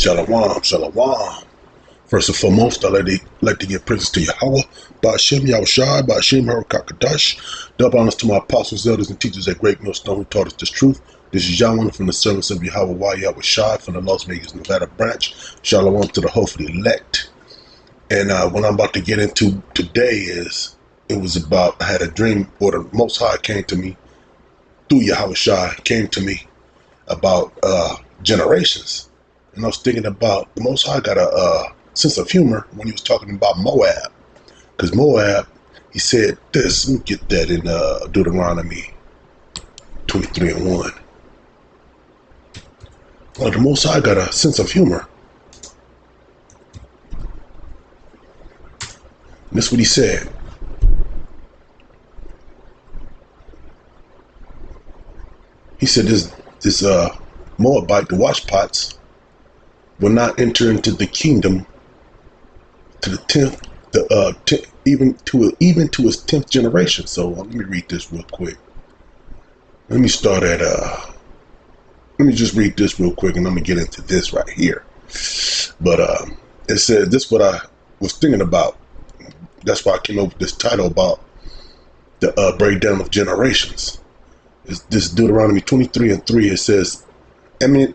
Shalom, shalom. First and foremost, I'd like to give praises to Yahweh, Ba'ashem, Yahushai, Ba'ashem, Harakakadash. Double honors to my apostles, elders, and teachers at Great Millstone who taught us this truth. This is Yahweh from the servants of Yahweh, Yahushai, from the Las Vegas, Nevada branch. Shalom to the hopefully elect. And what I'm about to get into today I had a dream, or the Most High came to me, through Yahushai, came to me about generations. And I was thinking about the Most High got a sense of humor when he was talking about Moab. Because Moab, he said this, let me get that in Deuteronomy 23:1. Well, the Most High got a sense of humor. And this is what he said. He said this Moabite, the washpots, will not enter into the kingdom to the 10th, even to his 10th generation. So let me read this real quick. Let me just read this real quick, and I'm gonna get into this right here. But it said this is what I was thinking about. That's why I came up with this title about the breakdown of generations. This Deuteronomy 23:3. It says, an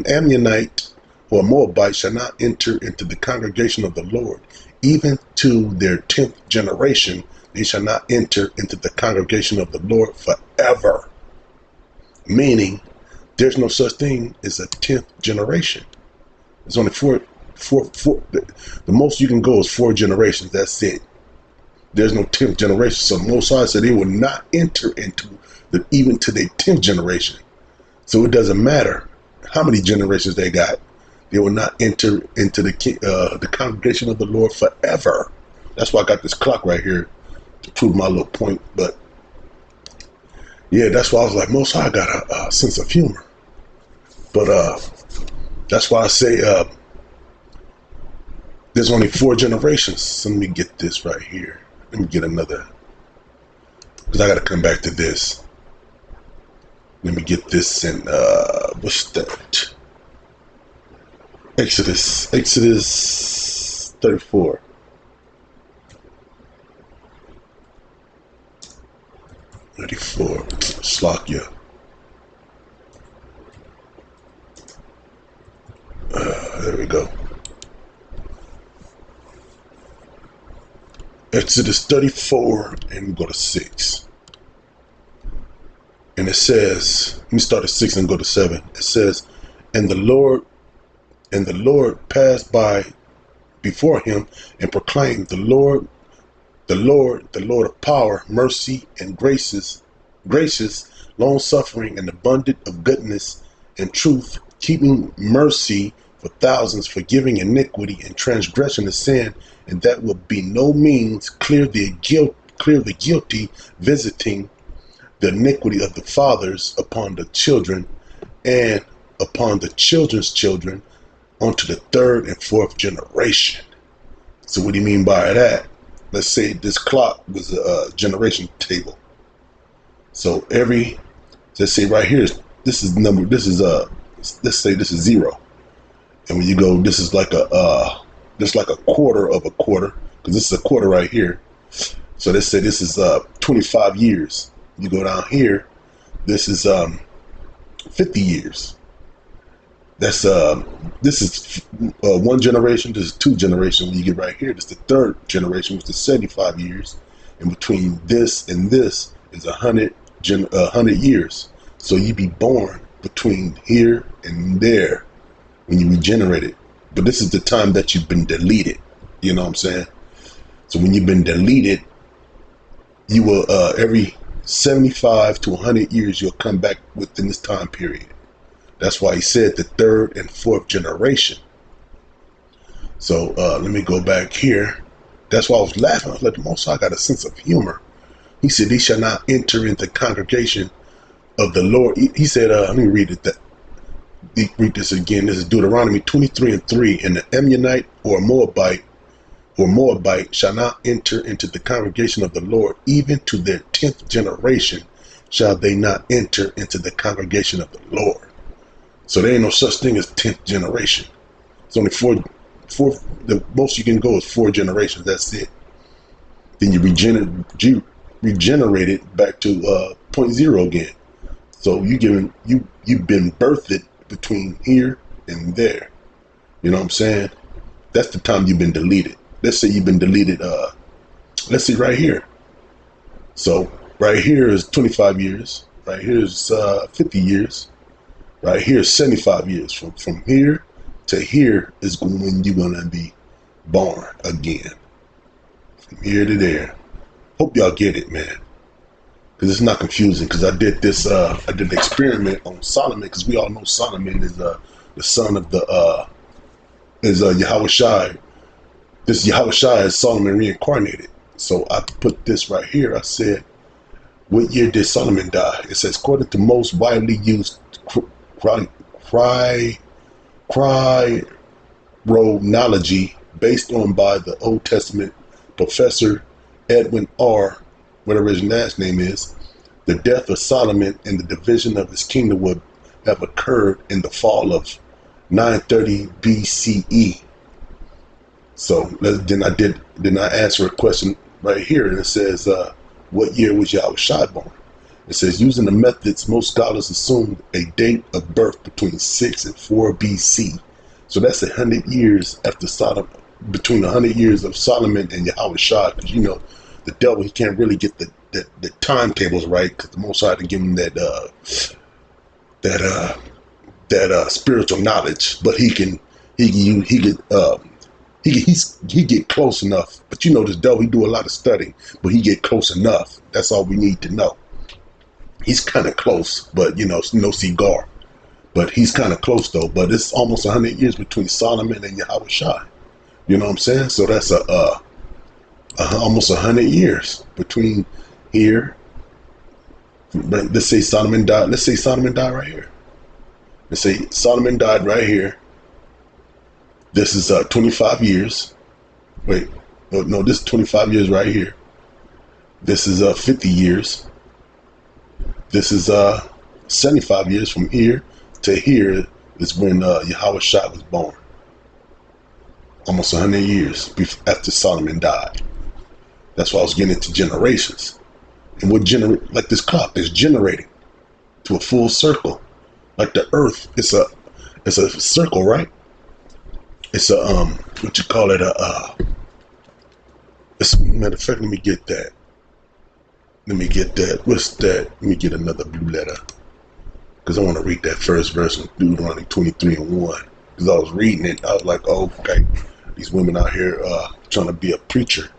Ammonite or a Moabite shall not enter into the congregation of the Lord, even to their 10th generation. They shall not enter into the congregation of the Lord forever. Meaning, there's no such thing as a 10th generation. There's only four. The most you can go is 4 generations. That's it. There's no 10th generation. So Most High said they will not enter into even to their 10th generation. So it doesn't matter how many generations they got. They will not enter into the congregation of the Lord forever. That's why I got this clock right here to prove my little point. But yeah, that's why I was like, Most High got a sense of humor. But that's why I say there's only 4 generations. So let me get this right here. Let me get another, because I got to come back to this. Let me get this in, what's that? Exodus 34. Slakia. There we go. Exodus 34 and go to 6. And it says, let me start at 6 and go to 7. It says, and the Lord passed by before him and proclaimed, the Lord of power, mercy, and gracious, long-suffering, and abundant of goodness and truth, keeping mercy for thousands, forgiving iniquity and transgression of sin, and that will be no means clear the guilty, visiting the iniquity of the fathers upon the children and upon the children's children onto the 3rd and 4th generation. So what do you mean by that? Let's say this clock was a generation table. So let's say right here, let's say this is 0. And when you go, this is like a quarter of a quarter, because this is a quarter right here. So let's say this is 25 years. You go down here, this is 50 years. This is 1 generation. This is 2 generations. When you get right here, this is the 3rd generation, which is 75 years. And between this and this is 100 years. So you be born between here and there when you regenerated. But this is the time that you've been deleted. You know what I'm saying? So when you've been deleted, you will every 75 to 100 years you'll come back within this time period. That's why he said the 3rd and 4th generation. So let me go back here. That's why I was laughing. I was like, the Most High got a sense of humor. He said, they shall not enter into the congregation of the Lord. He said, let me read it. Read this again. This is Deuteronomy 23:3. And the Ammonite or Moabite shall not enter into the congregation of the Lord, even to their 10th generation shall they not enter into the congregation of the Lord. So there ain't no such thing as 10th generation. It's only four. The most you can go is 4 generations. That's it. Then you regenerate it back to point zero again. So you've been birthed between here and there. You know what I'm saying? That's the time you've been deleted. Let's say you've been deleted. Let's see right here. So right here is 25 years. Right here is 50 years. Right here is 75 years. From here to here is when you're gonna be born again. From here to there. Hope y'all get it, man. Because it's not confusing. Because I did this. I did an experiment on Solomon. Because we all know Solomon is the son of the Yahweh Shai. This Yahweh Shai is Solomon reincarnated. So I put this right here. I said, what year did Solomon die? It says, according to most widely used chronology based on by the Old Testament professor Edwin R., whatever his last name is, the death of Solomon and the division of his kingdom would have occurred in the fall of 930 BCE. So then I answer a question right here, and it says, what year was Yahweh Shai born? It says, using the methods most scholars assume a date of birth between 6 and 4 BC. So that's 100 years after Solomon, between 100 years of Solomon and Yahweh Shai, because you know the devil, he can't really get the timetables right, because the Most High to give him that spiritual knowledge, but he get close enough. But you know this devil, he do a lot of studying, but he get close enough. That's all we need to know. He's kind of close, but you know, no cigar. But he's kind of close though. But it's almost 100 years between Solomon and Yahweh Shai. You know what I'm saying? So that's almost 100 years between here. Let's say Solomon died. Let's say Solomon died right here. Let's say Solomon died right here. This is 25 years. Wait, no, this is 25 years right here. This is 50 years. This is 75 years from here to here is when Yahweh Shai was born. Almost 100 years after Solomon died. That's why I was getting into generations. And what generate, like this clock is generating to a full circle. Like the earth, it's a circle, right? It's a what you call it, it's, matter of fact, let me get that. What's that? Let me get another blue letter. Because I want to read that first verse in Deuteronomy 23:1. Because I was reading it, I was like, oh, okay, these women out here trying to be a preacher.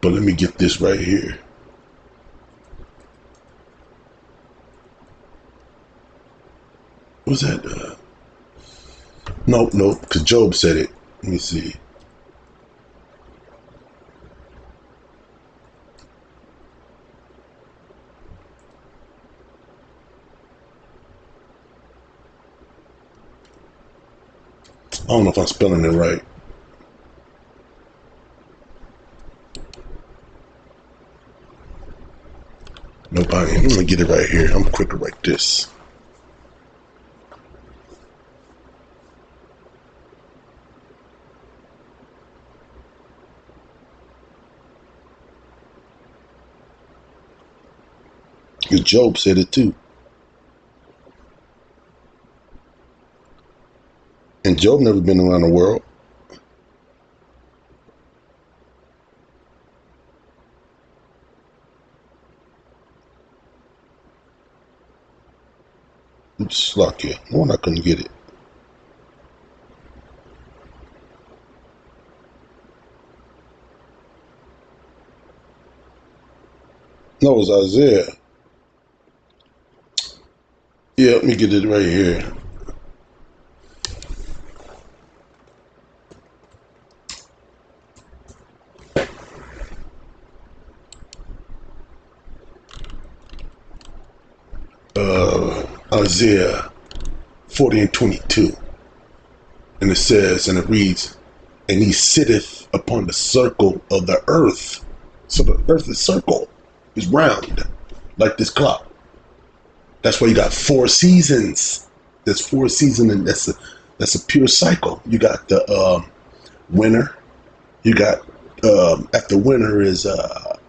But let me get this right here. What's that? Nope, because Job said it. Let me see. I don't know if I'm spelling it right. Nope, I'm gonna get it right here. I'm quick to write this. Because Job said it too. And Job never been around the world. Oops, lock here. No one, I couldn't get it. No, it was Isaiah. Yeah, let me get it right here. Isaiah 40:22. And it says, and it reads, and he sitteth upon the circle of the earth. So the earth is circle, is round, like this clock. That's why you got 4 seasons. There's 4 seasons, and That's a pure cycle. You got the winter. You got after winter is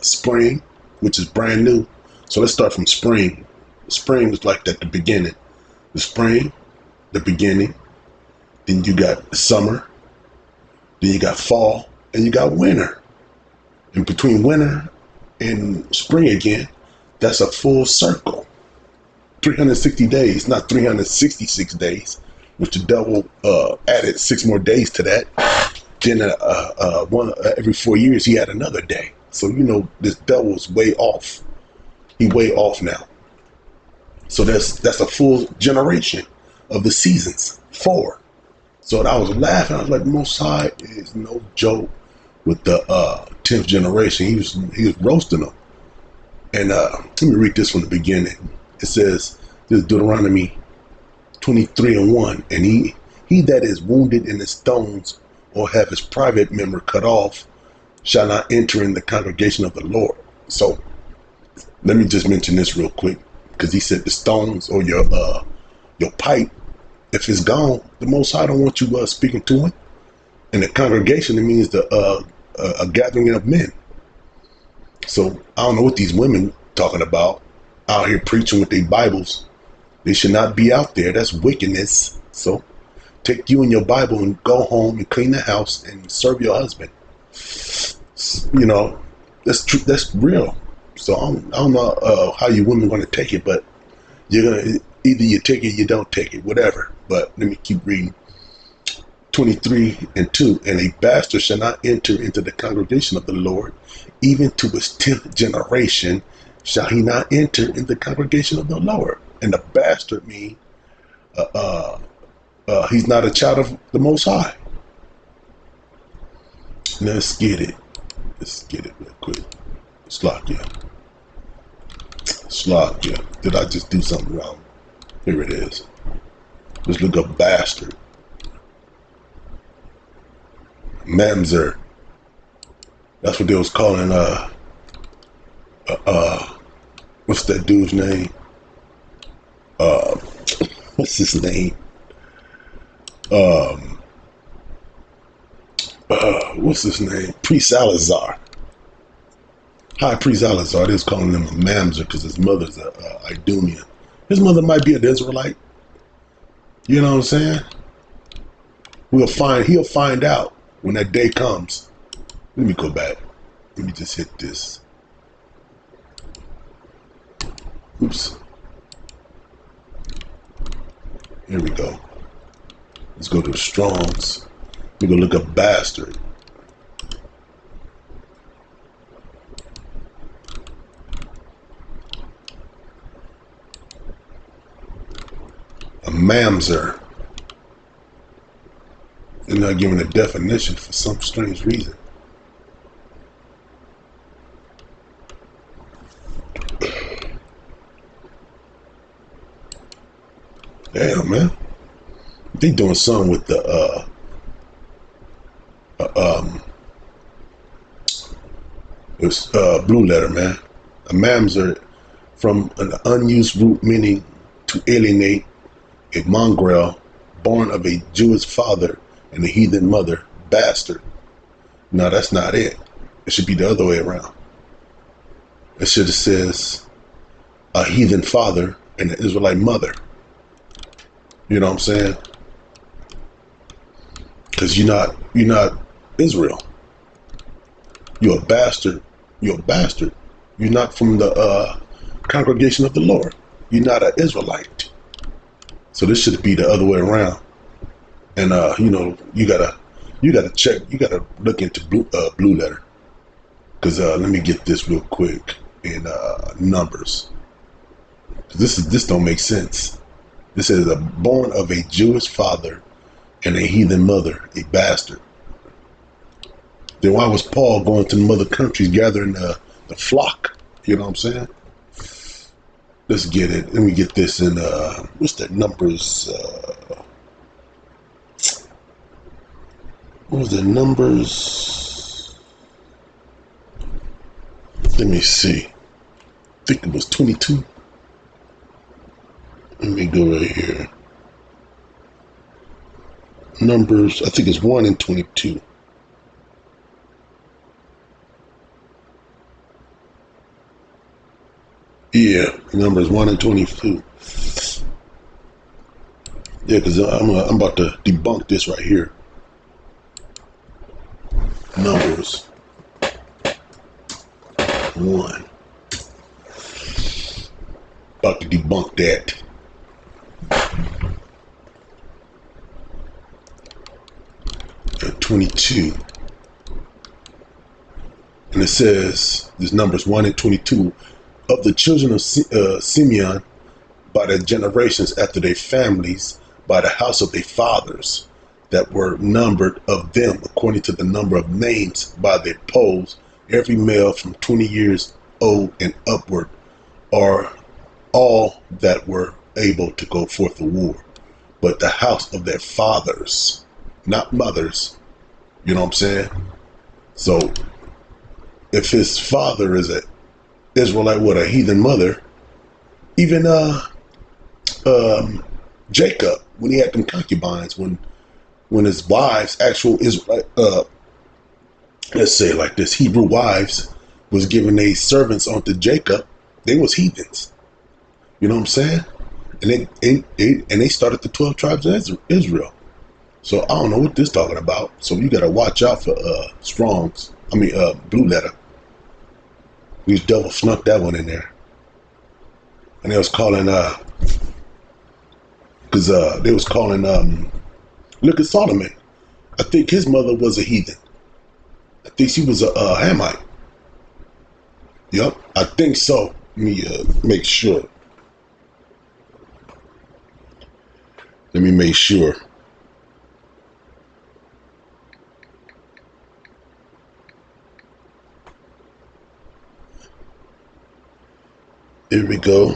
spring, which is brand new. So let's start from spring. Spring is like at the beginning. The spring, the beginning. Then you got summer. Then you got fall, and you got winter. And between winter and spring again, that's a full circle. 360 days, not 366 days, which the devil added 6 more days to that. Then every 4 years he had another day. So this devil's way off. He way off now. So that's a full generation of the seasons. 4. So I was laughing. I was like, Most High is no joke with the 10th generation. He was roasting them. And let me read this from the beginning. It says, this is Deuteronomy 23:1, and he that is wounded in the stones or have his private member cut off shall not enter in the congregation of the Lord. So let me just mention this real quick, because he said the stones or your pipe, if it's gone, the Most High don't want you speaking to him. And the congregation, it means a gathering of men. So I don't know what these women talking about out here preaching with their Bibles. They should not be out there. That's wickedness. So take you and your Bible and go home and clean the house and serve your husband. That's true. That's real. So I don't know how you women going to take it, but you're gonna either you take it, you don't take it, whatever. But let me keep reading. 23:2, and a bastard shall not enter into the congregation of the Lord, even to his 10th generation shall he not enter in the congregation of the Lord. And the bastard means he's not a child of the Most High. Let's get it real quick. Slakia. Did I just do something wrong? Here it is. Let's look up bastard. Mamzer. That's what they was calling what's that dude's name? What's his name? What's his name? Priest Salazar. High Priest Salazar. They was calling him a Mamzer because his mother's a Idumean. His mother might be an Israelite. You know what I'm saying? He'll find out when that day comes. Let me go back. Let me just hit this. Oops. Here we go. Let's go to the Strongs. We're going to look up bastard. A mamzer. They're not giving a definition for some strange reason. Damn, man. They doing something with the blue letter, man. A mamzer, from an unused root meaning to alienate, a mongrel born of a Jewish father and a heathen mother, bastard. No, that's not it. It should be the other way around. It should have says a heathen father and an Israelite mother. You know what I'm saying? Because you're not Israel. You're a bastard. You're a bastard. You're not from the congregation of the Lord. You're not an Israelite. So this should be the other way around. And you gotta check. You gotta look into blue letter. Because let me get this real quick in Numbers. This don't make sense. This is a born of a Jewish father and a heathen mother, a bastard. Then why was Paul going to the mother countries gathering the flock? You know what I'm saying? Let's get it. Let me get this in what's that Numbers? What was the Numbers? Let me see. I think it was 22. Let me go right here. Numbers, I think it's 1 and 22. Yeah, Numbers 1 and 22. Yeah, because I'm about to debunk this right here. Numbers 1. About to debunk that. And 22. And it says, this Numbers 1 and 22, of the children of Simeon, by their generations after their families, by the house of their fathers, that were numbered of them according to the number of names by their polls, every male from 20 years old and upward, are all that were able to go forth to war. But the house of their fathers, not mothers, you know what I'm saying? So if his father is a Israelite with a heathen mother, even Jacob, when he had them concubines, when his wives, actual Israelite, let's say it like this, Hebrew wives, was giving their servants onto Jacob, they was heathens. You know what I'm saying? And they started the 12 tribes of Israel. So I don't know what this talking about. So you gotta watch out for Strong's. Blue Letter. These devils snuck that one in there, and they was calling they was calling look at Solomon. I think his mother was a heathen. I think she was a Hamite. Yep, I think so. Let me make sure. Let me make sure. Here we go.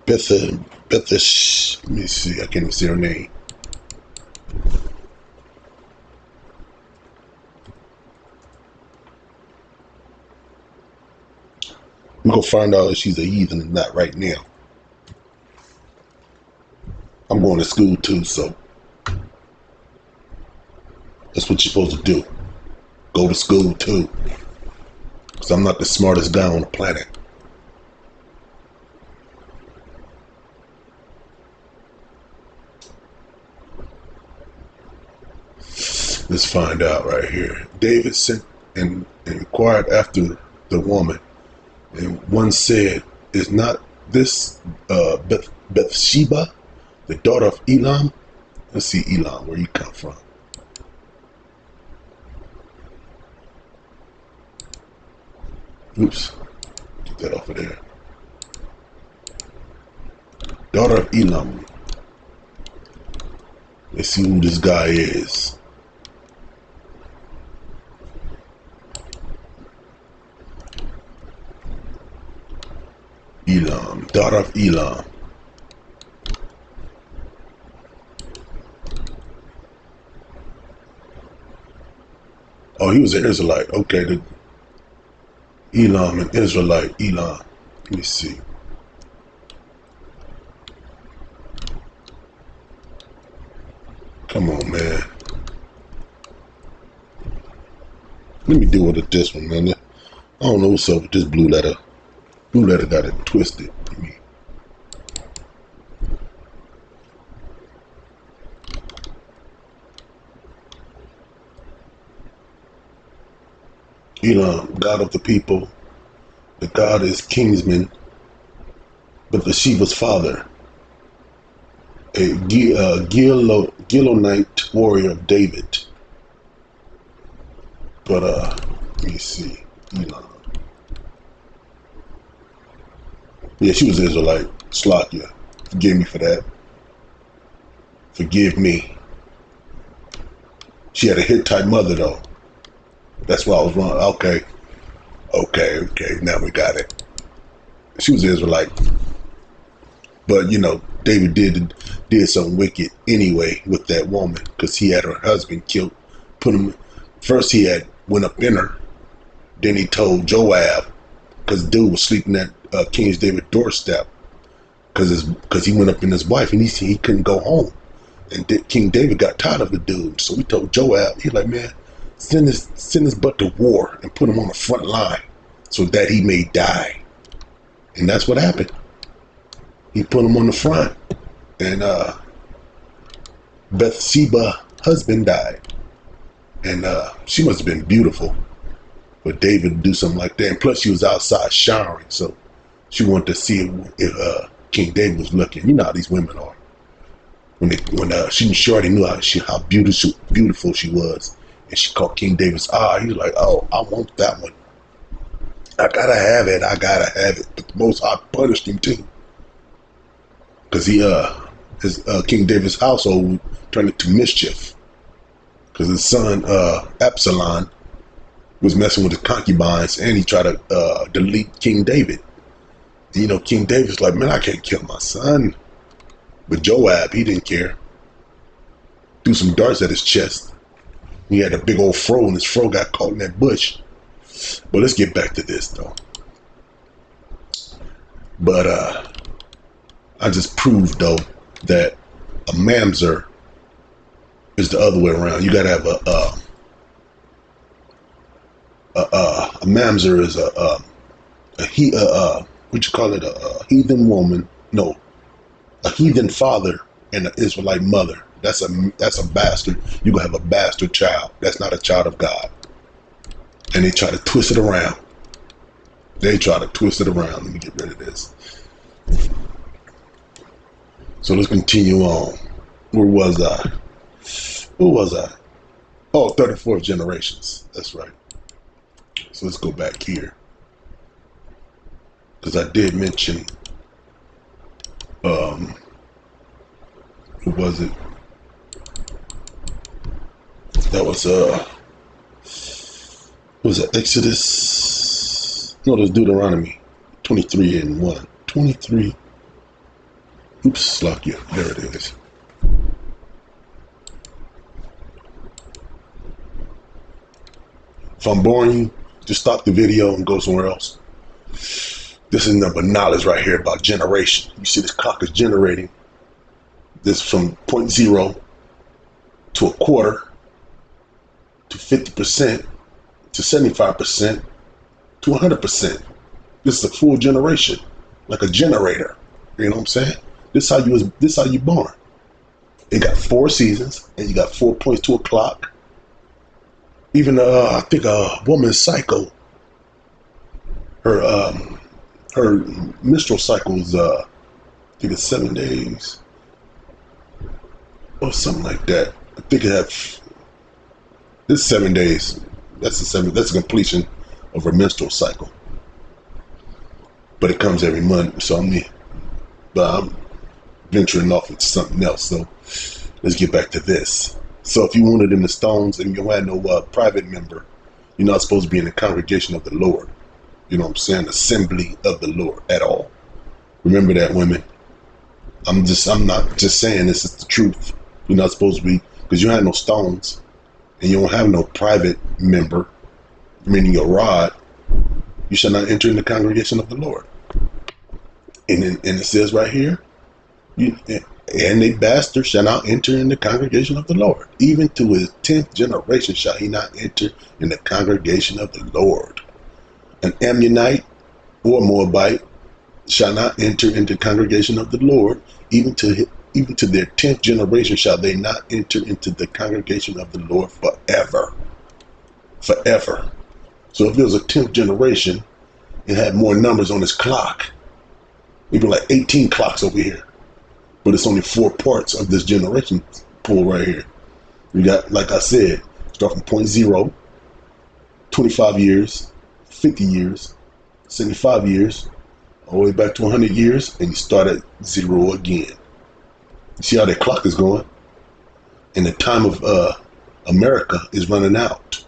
Let me see, I can't even see her name. We're gonna find out if she's a heathen or not right now. I'm going to school too, so that's what you're supposed to do. Go to school too. Because I'm not the smartest guy on the planet. Let's find out right here. David sent and inquired after the woman, and one said, "Is not this Bathsheba, the daughter of Elam?" Let's see, Elam, where you come from. Oops, get that off of there. Daughter of Elam. Let's see who this guy is. Elam, daughter of Elam. Oh, he was an Israelite. Okay, the Elam, an Israelite. Elam. Let me see. Come on, man. Let me deal with this one, man. I don't know what's up with this Blue Letter. Blue Letter got it twisted. Elam, God of the people. The God is kingsman, but the Shiva's father. A Gilonite warrior of David. But let me see. Elam. Yeah, she was Israelite. Slakia. Forgive me for that. Forgive me. She had a Hittite mother though. That's why I was wrong. Okay. Now we got it. She was Israelite. But you know, David did something wicked anyway with that woman, because he had her husband killed. Put him first. He had went up in her, Then he told Joab, because dude was sleeping at King David's doorstep, because he went up in his wife and he couldn't go home. And King David got tired of the dude, so he told Joab, he's like, man, send this butt to war and put him on the front line so that he may die. And that's what happened. He put him on the front, and Bathsheba's husband died. And she must have been beautiful for David to do something like that. And plus, she was outside showering, so she wanted to see if King David was looking. You know how these women are. When she already knew how beautiful she was, and she caught King David's eye. He was like, "Oh, I want that one. I gotta have it. I gotta have it." But the Most High punished him too, because King David's household turned into mischief, because his son Absalom was messing with his concubines, and he tried to delete King David. And, you know, King David's like, man, I can't kill my son. But Joab, he didn't care. Threw some darts at his chest. He had a big old fro, and his fro got caught in that bush. But let's get back to this, though. But I just proved, though, that a mamzer is the other way around. You gotta have a mamzer is what you call it, a heathen woman? No, a heathen father and an Israelite mother. That's a bastard. You gonna have a bastard child. That's not a child of God. And they try to twist it around. Let me get rid of this. So let's continue on. Where was I? Oh, 34th generations. That's right. So let's go back here, because I did mention, who was it? That was Exodus? No, there's Deuteronomy 23 and 1. 23. Oops, lock you. There it is. If I'm boring you, just stop the video and go somewhere else. This is number knowledge right here about generation. You see this clock is generating this from 0.0 to a quarter to 50% to 75% to 100%. This is a full generation, like a generator. You know what I'm saying? This how you born. It got 4 seasons, and you got 4 points to a clock. Even I think a woman's cycle, her menstrual cycle is I think it's 7 days or something like that. I think it's 7 days. That's a completion of her menstrual cycle. But it comes every month, so I'm venturing off into something else. So let's get back to this. So if you wanted in the stones and you had no private member, you're not supposed to be in the congregation of the Lord. You know what I'm saying? Assembly of the Lord at all. Remember that, women. I'm not just saying this is the truth. You're not supposed to be, because you have no stones and you don't have no private member, meaning your rod. You shall not enter in the congregation of the Lord. And it says right here, and a bastard shall not enter in the congregation of the Lord. Even to his 10th generation shall he not enter in the congregation of the Lord. An Ammonite or Moabite shall not enter into the congregation of the Lord. Even to their 10th generation shall they not enter into the congregation of the Lord forever. Forever. So if there was a 10th generation, it had more numbers on its clock. It'd be like 18 clocks over here. But it's only 4 parts of this generation pool right here. We got, like I said, start from 0.0, 25 years, 50 years, 75 years, all the way back to 100 years, and you start at 0 again. You see how that clock is going? And the time of America is running out.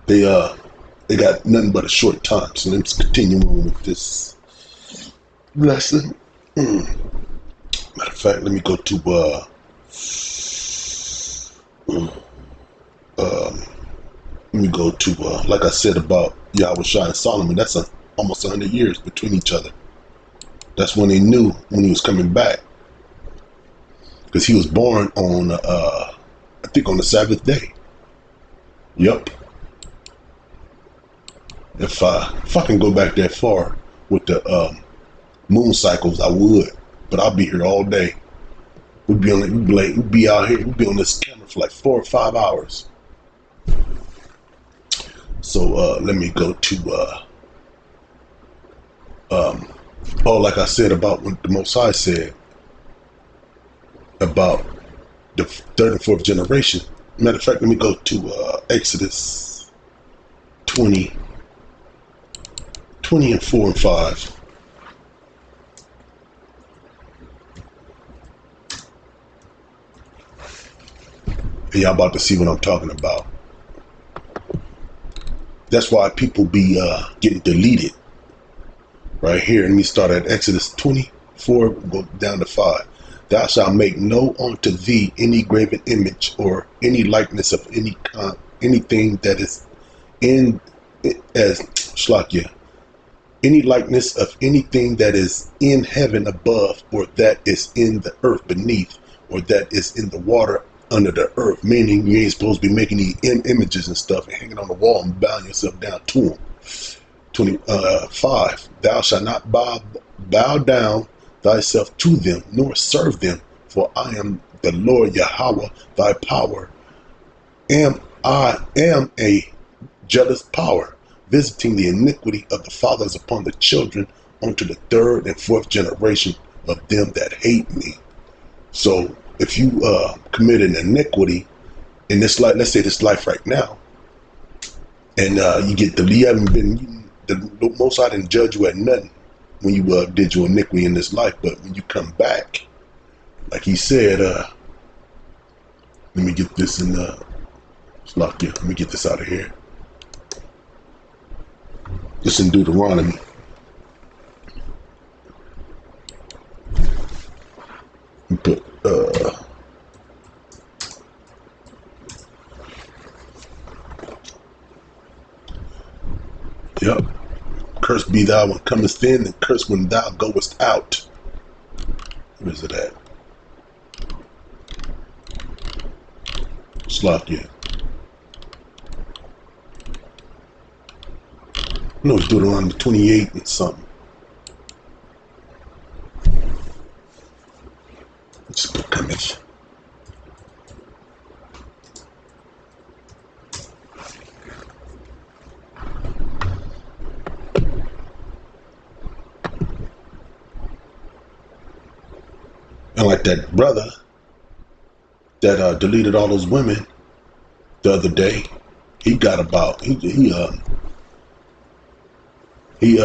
They got nothing but a short time. So let's continue on with this lesson. Matter of fact, let me go to let me go to, like I said about Yahweh Shai and Solomon, that's almost 100 years between each other. That's when they knew when he was coming back. Because he was born on, I think on the Sabbath day. Yep. If I can go back that far with the moon cycles, I would. But I'll be here all day. We'd be out here. We'd be on this camera for like 4 or 5 hours. So let me go to like I said about what the Most High said about the third and fourth generation. Matter of fact, let me go to Exodus 20 and 4 and 5. And y'all about to see what I'm talking about. That's why people be getting deleted. Right here, let me start at Exodus 24, go down to 5. Thou shalt make no unto thee any graven image or any likeness of anything that is in as Shlakia, any likeness of anything that is in heaven above, or that is in the earth beneath, or that is in the water under the earth. Meaning you ain't supposed to be making these images and stuff and hanging on the wall and bowing yourself down to them. 25. Thou shalt not bow down thyself to them, nor serve them, for I am the Lord Yahweh, thy power. I am a jealous power, visiting the iniquity of the fathers upon the children, unto the third and fourth generation of them that hate me. So if you commit an iniquity in this life, let's say this life right now, and you haven't been, the Most High didn't judge you at nothing when you did your iniquity in this life, but when you come back, like he said, let me get this in let me get this out of here. This in Deuteronomy. Put yep. Cursed be thou when comest in, and cursed when thou goest out. Where is it at? Slakia. No, it's Deuteronomy 28 and something. Just put comest. And like that brother that deleted all those women the other day, he got about he deleted he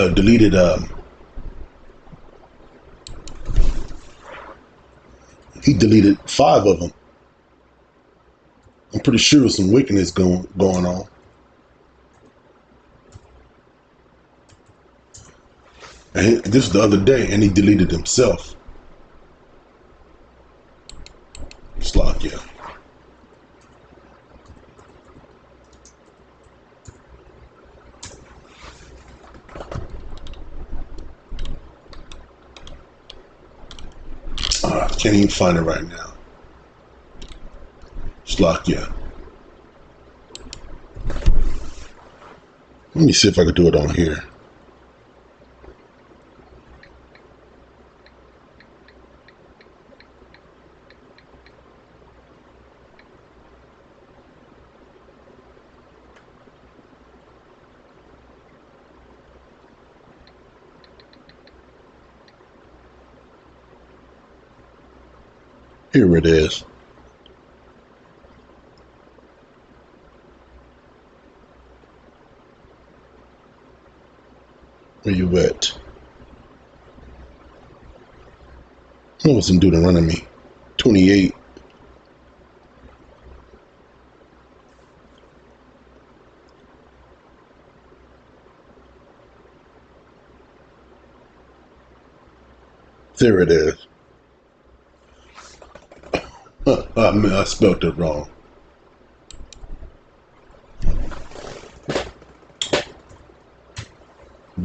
deleted 5 of them. I'm pretty sure there's some wickedness going on. And this is the other day, and he deleted himself. Slakia. I can't even find it right now. Slakia. Let me see if I can do it on here. Here it is. Where you at? I was in Deuteronomy 28. There it is. I spelled it wrong.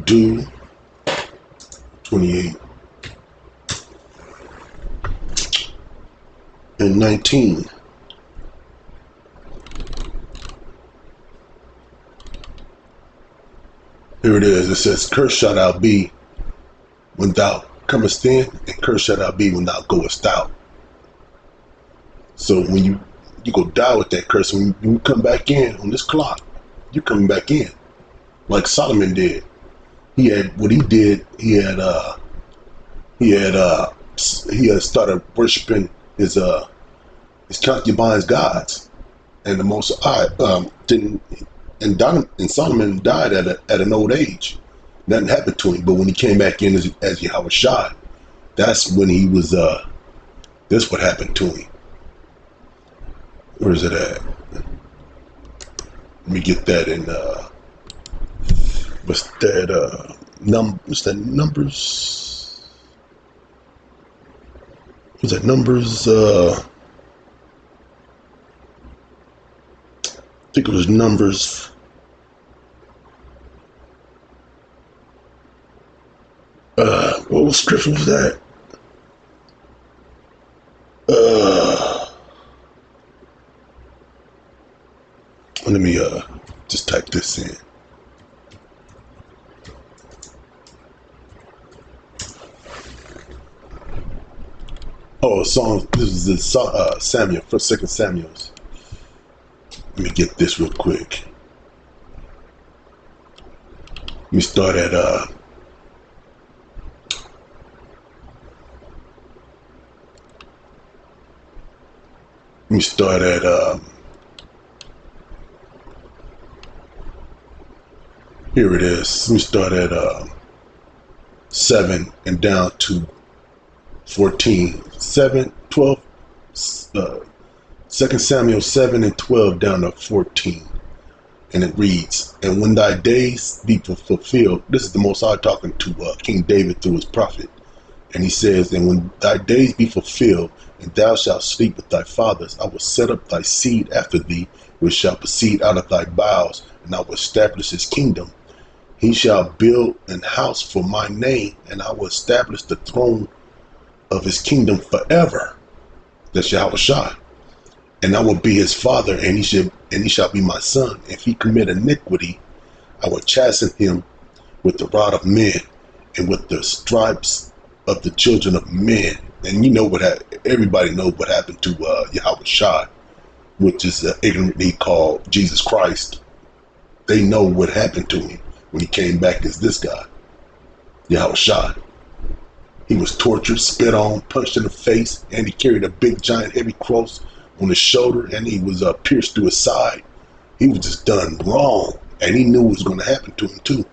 do 28 and 19. Here it is. It says, "Cursed shalt thou be when thou comest in, and cursed shalt thou be when thou goest out." So when you go die with that curse, when you come back in on this clock, you're coming back in, like Solomon did. He had what he did. He had started worshiping his concubines' gods, and the Most High didn't. And Solomon died at an old age. Nothing happened to him. But when he came back in as Yahweh Shai, that's when he was. That's what happened to him. Where is it at? Let me get that in. What's that? What's that? Numbers. Was that Numbers? I think it was Numbers. What scripture was that? Let me just type this in. Oh, song. This is the Samuel, first, second Samuel's. Let me get this real quick. Let me start at here it is. Let me start at 7 and down to 14. 7, 12, 2 Samuel 7 and 12 down to 14. And it reads, "And when thy days be fulfilled," this is the Most High talking to King David through his prophet. And he says, "And when thy days be fulfilled, and thou shalt sleep with thy fathers, I will set up thy seed after thee, which shall proceed out of thy bowels, and I will establish his kingdom. He shall build an house for my name, and I will establish the throne of his kingdom forever." That's Yahweh Shai. "And I will be his father, and he shall be my son. If he commit iniquity, I will chasten him with the rod of men, and with the stripes of the children of men." And you know everybody knows what happened to Yahweh Shai, which is ignorantly called Jesus Christ. They know what happened to him when he came back as this guy, Yahweh Shai. He was tortured, spit on, punched in the face, and he carried a big giant heavy cross on his shoulder, and he was pierced through his side. He was just done wrong, and he knew what was going to happen to him too.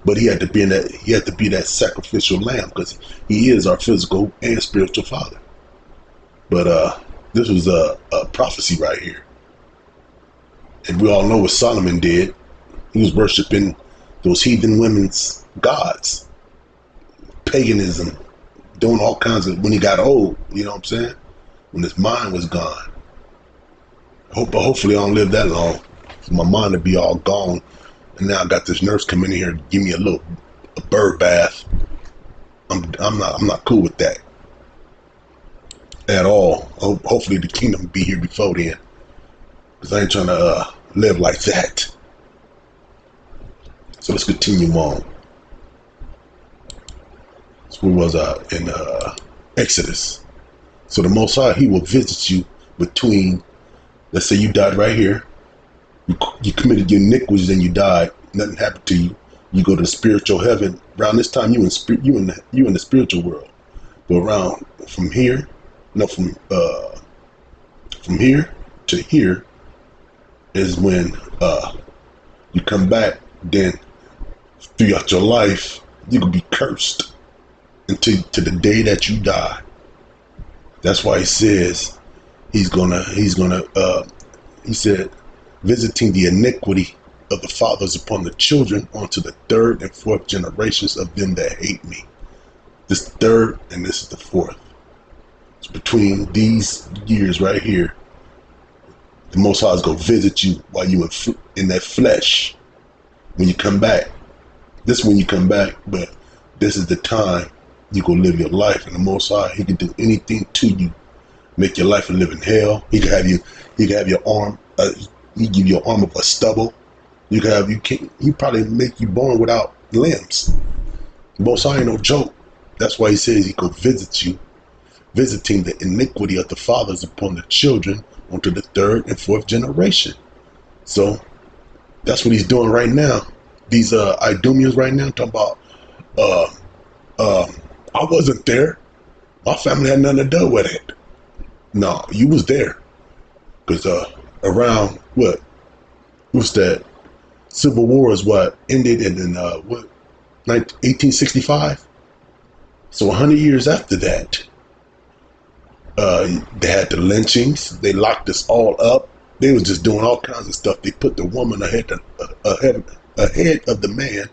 But he had to be that sacrificial lamb, because he is our physical and spiritual father. But this was a prophecy right here. And we all know what Solomon did. He was worshiping those heathen women's gods, paganism, doing all kinds of, when he got old, you know what I'm saying? When his mind was gone. Hopefully I don't live that long. My mind would be all gone. And now I got this nurse coming in here to give me a bird bath. I'm not cool with that at all. Hopefully the kingdom will be here before then, because I ain't trying to live like that. So let's continue on. So we was in Exodus. So the Most High, he will visit you between, let's say you died right here. You committed your iniquities and you died. Nothing happened to you. You go to the spiritual heaven. Around this time, you in the spiritual world. But around from here to here is when you come back. Then throughout your life, you can be cursed until to the day that you die. That's why he says he said, visiting the iniquity of the fathers upon the children onto the third and fourth generations of them that hate me. This is the third and this is the fourth. So between these years right here, the Most High is going to visit you while you in that flesh. When you come back, This is when you come back, but this is the time you go live your life. And the Most High, He can do anything to you, make your life a living hell. He can have you. He can have your arm. He give you an arm of a stubble. You can have. You can't. He probably make you born without limbs. The Most High ain't no joke. That's why He says He go visit you, visiting the iniquity of the fathers upon the children onto the third and fourth generation. So that's what He's doing right now. These Idumeans right now talking about I wasn't there. My family had nothing to do with it. No, you was there. Because around what was that? Civil War is what ended in 1865. So 100 years after that, they had the lynchings. They locked us all up. They was just doing all kinds of stuff. They put the woman ahead of the man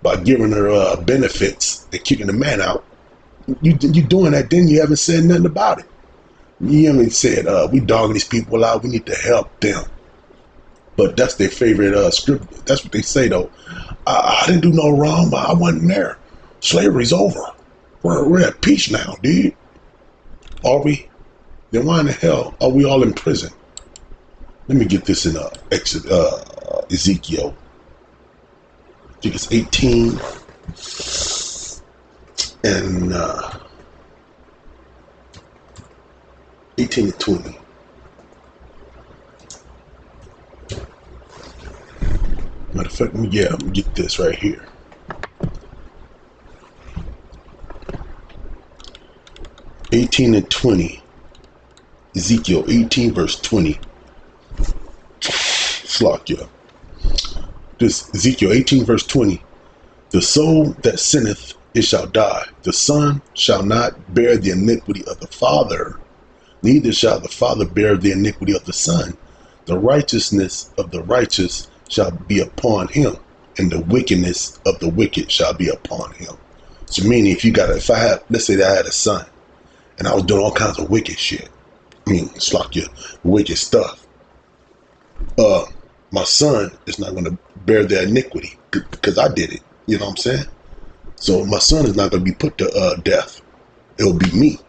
by giving her benefits and kicking the man out. You doing that, then you haven't said nothing about it. You haven't said, we dogging these people out, we need to help them. But that's their favorite script. That's what they say, though. I didn't do no wrong, but I wasn't there. Slavery's over. We're at peace now, dude. Are we? Then why in the hell are we all in prison? Let me get this in Ezekiel. I think it's 18 and 18 to 20. Matter of fact, let me get this right here. (18 and 20). Ezekiel 18 verse 20. Slakia. This Ezekiel 18 verse 20. The soul that sinneth, it shall die. The son shall not bear the iniquity of the father, neither shall the father bear the iniquity of the son. The righteousness of the righteous shall be upon him, and the wickedness of the wicked shall be upon him. So meaning, let's say that I had a son, and I was doing all kinds of wicked shit. Slakia, wicked stuff. My son is not going to bear the iniquity because I did it. You know what I'm saying? So my son is not going to be put to death. It'll be me.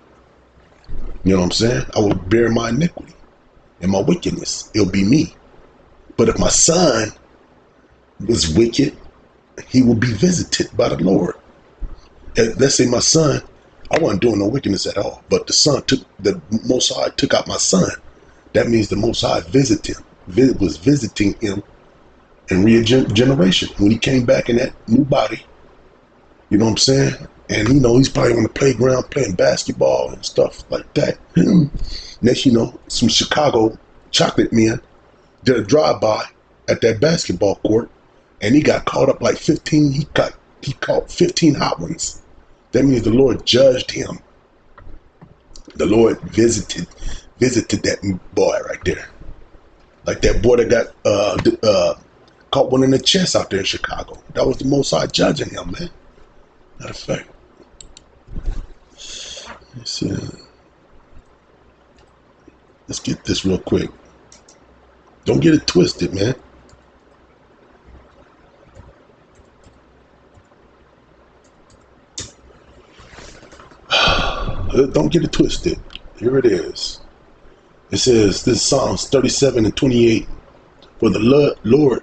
You know what I'm saying? I will bear my iniquity and my wickedness. It'll be me. But if my son was wicked, he will be visited by the Lord. And let's say my son, I wasn't doing no wickedness at all, but the Most High took out my son. That means the Most High was visiting him in regeneration when he came back in that new body. You know what I'm saying? And he's probably on the playground playing basketball and stuff like that. Next, some Chicago chocolate men did a drive-by at that basketball court, and he got caught up like 15. He caught 15 hot ones. That means the Lord judged him. The Lord visited that boy right there. Like that boy that got caught one in the chest out there in Chicago. That was the Most High judging him, man. Matter of fact. Let's see. Let's get this real quick. Don't get it twisted, man. Don't get it twisted. Here it is. It says, this is Psalms 37 and 28. For the Lord,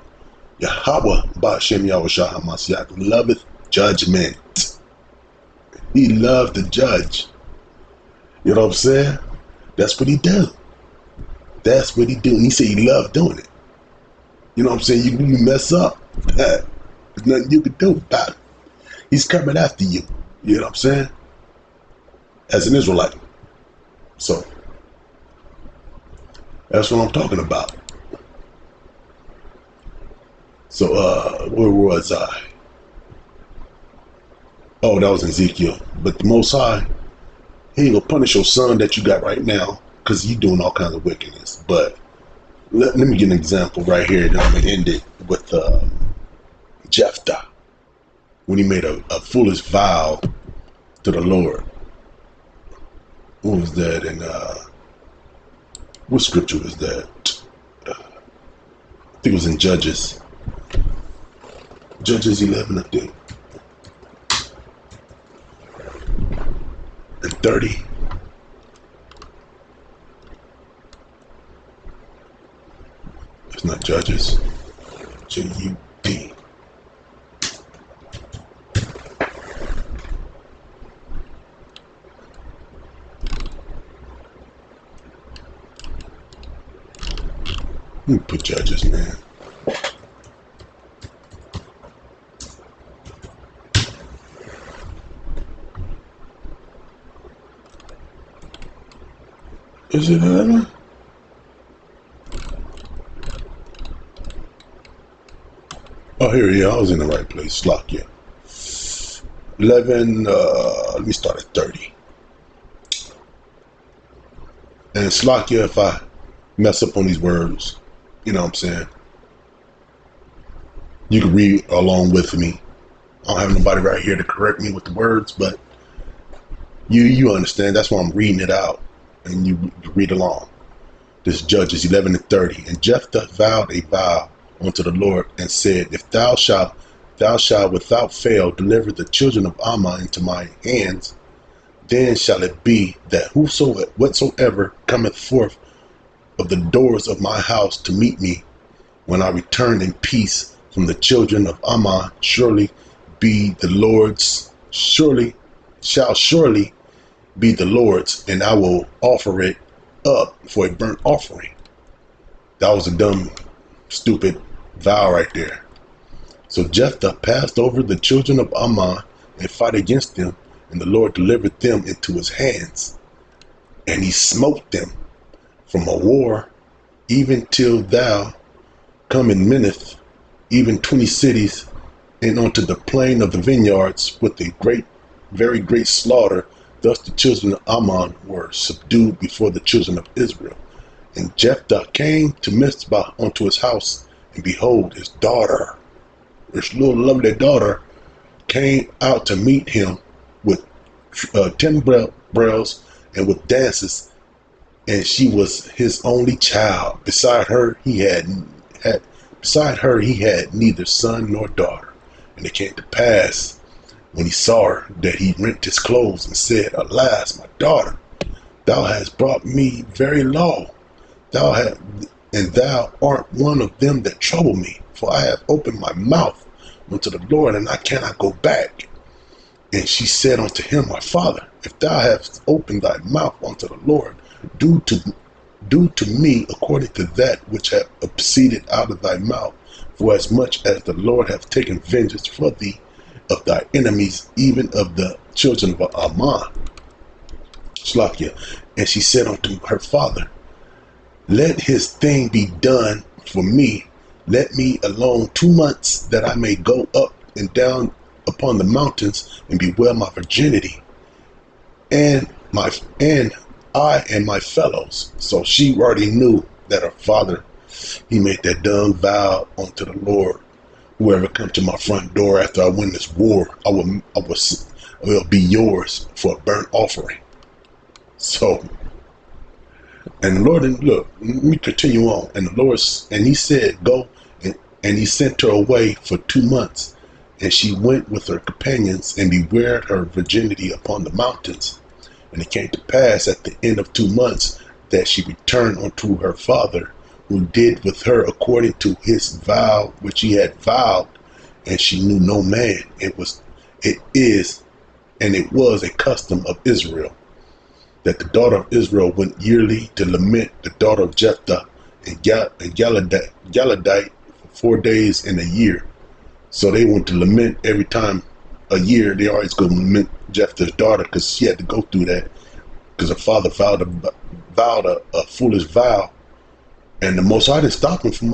Yahweh, Ba'ashem Yahushua HaMashiach, loveth judgment. He loved to judge. You know what I'm saying? That's what he do. That's what he do. And he said he loved doing it. You know what I'm saying? You mess up. There's nothing you can do about it. He's coming after you. You know what I'm saying? As an Israelite. So, that's what I'm talking about. So, where was I? Oh, that was Ezekiel. But the Most High, he ain't gonna punish your son that you got right now because you doing all kinds of wickedness. But let me get an example right here. Then I'm gonna end it with Jephthah, when he made a foolish vow to the Lord. What was that? And what scripture was that? I think it was in Judges. Judges 11, I think, and 30. It's not Judges. J-U-D. Let me put Judges, man. Is it 11? Oh, here, yeah, I was in the right place. Slakia. 11, let me start at 30. And Slakia, if I mess up on these words, you know what I'm saying? You can read along with me. I don't have nobody right here to correct me with the words, but you understand. That's why I'm reading it out, and you read along. This Judges 11 and 30. And Jephthah vowed a vow unto the Lord and said, if thou shalt without fail deliver the children of Ammon into my hands, then shall it be that whatsoever cometh forth of the doors of my house to meet me, when I return in peace from the children of Ammon, surely be the Lord's, surely be the Lord's, and I will offer it up for a burnt offering. That was a dumb, stupid vow right there. So Jephthah passed over the children of Ammon and fought against them, and the Lord delivered them into his hands. And he smote them from a war, even till thou come in Minnith, even 20 cities, and unto the plain of the vineyards with a very great slaughter. Thus the children of Ammon were subdued before the children of Israel. And Jephthah came to Mizpah unto his house, and behold, his daughter, his little lovely daughter, came out to meet him with timbrels and with dances, and she was his only child. Beside her he had neither son nor daughter. And it came to pass, when he saw her, that he rent his clothes and said, alas, my daughter, thou hast brought me very low. Thou art one of them that trouble me, for I have opened my mouth unto the Lord, and I cannot go back. And she said unto him, my father, if thou hast opened thy mouth unto the Lord, do to me according to that which hath proceeded out of thy mouth, for as much as the Lord hath taken vengeance for thee of thy enemies, even of the children of Ammon. Slakia. And she said unto her father, let his thing be done for me. Let me alone 2 months, that I may go up and down upon the mountains and bewail my virginity, and I and my fellows. So she already knew that her father, he made that dumb vow unto the Lord. Whoever come to my front door after I win this war, I will be yours for a burnt offering. So, and the Lord, and look, let me continue on. And the Lord, and he said, go, and he sent her away for 2 months. And she went with her companions and bewailed her virginity upon the mountains. And it came to pass at the end of 2 months that she returned unto her father, who did with her according to his vow which he had vowed, and she knew no man. It was a custom of Israel, that the daughter of Israel went yearly to lament the daughter of Jephthah and Galadite for 4 days in a year. So they went to lament every time a year. They always go lament Jephthah's daughter, because she had to go through that, because her father vowed a foolish vow, and the Most High didn't stop him from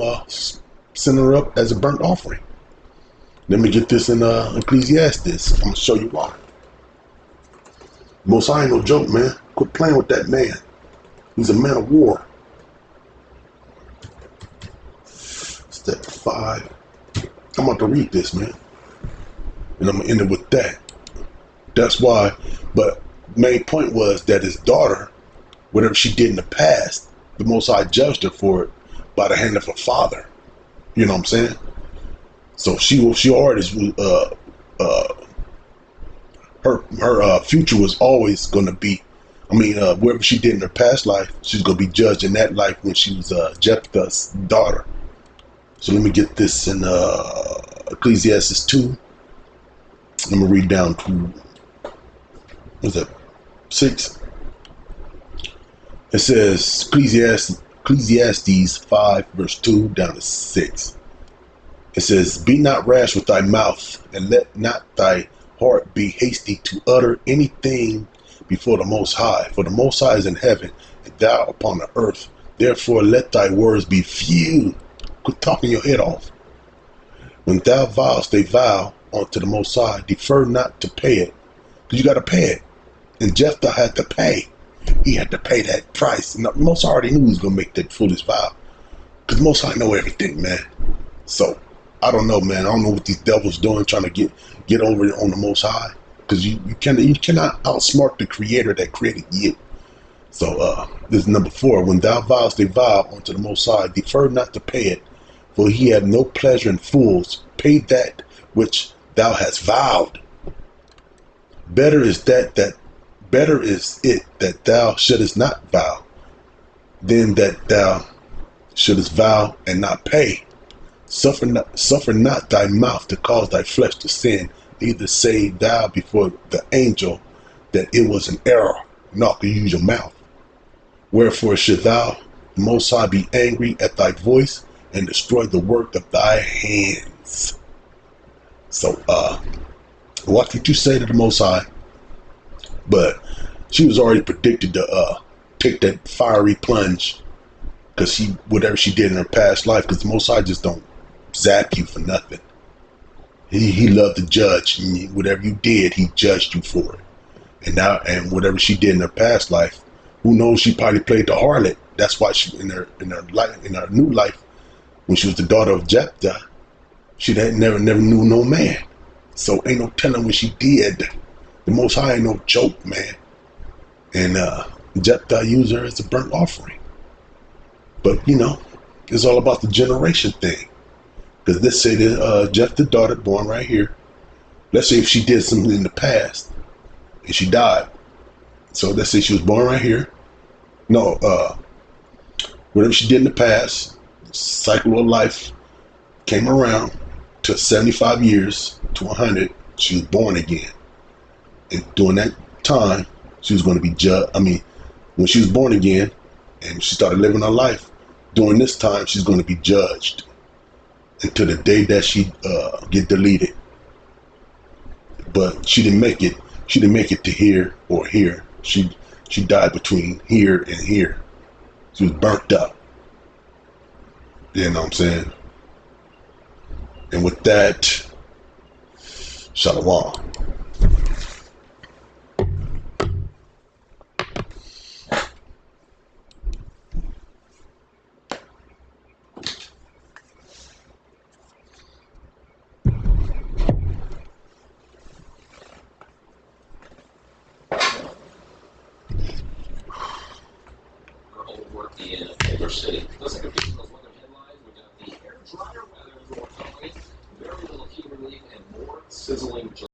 sending her up as a burnt offering. Let me get this in Ecclesiastes. I'm gonna show you why. Most High ain't no joke, man. Quit playing with that man. He's a man of war. Step 5. I'm about to read this, man, and I'm gonna end it with that. That's why. But main point was that his daughter, whatever she did in the past, the Most High judged her for it by the hand of her father. You know what I'm saying? So she already her future was always going to be, whatever she did in her past life, she's going to be judged in that life when she was Jephthah's daughter. So let me get this in Ecclesiastes 2. I'm going to read down to, what's that, 6? It says Ecclesiastes 5 verse 2 down to 6. It says, be not rash with thy mouth, and let not thy heart be hasty to utter anything before the Most High. For the Most High is in heaven, and thou upon the earth. Therefore let thy words be few. Quit talking your head off. When thou vowest a vow unto the Most High, defer not to pay it, because you got to pay it. And Jephthah had to pay. He had to pay that price. And the Most High already knew he was going to make that foolish vow, because the Most High know everything, man. So I don't know, man. I don't know what these devils doing, trying to get over it on the Most High, because you cannot outsmart the Creator that created you. So this is number 4. When thou vowest a vow unto the Most High, defer not to pay it, for he have no pleasure in fools. Pay that which thou hast vowed. Better is it that thou shouldest not vow, than that thou shouldest vow and not pay. Suffer not thy mouth to cause thy flesh to sin, neither say thou before the angel that it was an error, not to use your mouth. Wherefore should thou, the Most High, be angry at thy voice and destroy the work of thy hands? So watch what you say to the Most High. But she was already predicted to take that fiery plunge, because whatever she did in her past life, because the Most High just don't zap you for nothing. He loved to judge, and whatever you did, he judged you for it. And whatever she did in her past life, who knows, she probably played the harlot. That's why she in her new life, when she was the daughter of Jephthah, she never knew no man. So ain't no telling what she did. The Most High ain't no joke, man. And Jephthah used her as a burnt offering. But it's all about the generation thing. Because let's say that Jephthah's daughter, born right here, let's say if she did something in the past and she died. So let's say she was born right here. No, whatever she did in the past, cycle of life came around to 75 years to 100, she was born again. And during that time, she was going to be judged. When she was born again and she started living her life, during this time, she's going to be judged until the day that she get deleted. But she didn't make it. She didn't make it to here or here. She died between here and here. She was burnt up. You know what I'm saying? And with that, Shalom. In Boulder City. Let's take a peek at those weather headlines. We got the air dryer weather for Hawaii, very little heat relief, and more sizzling.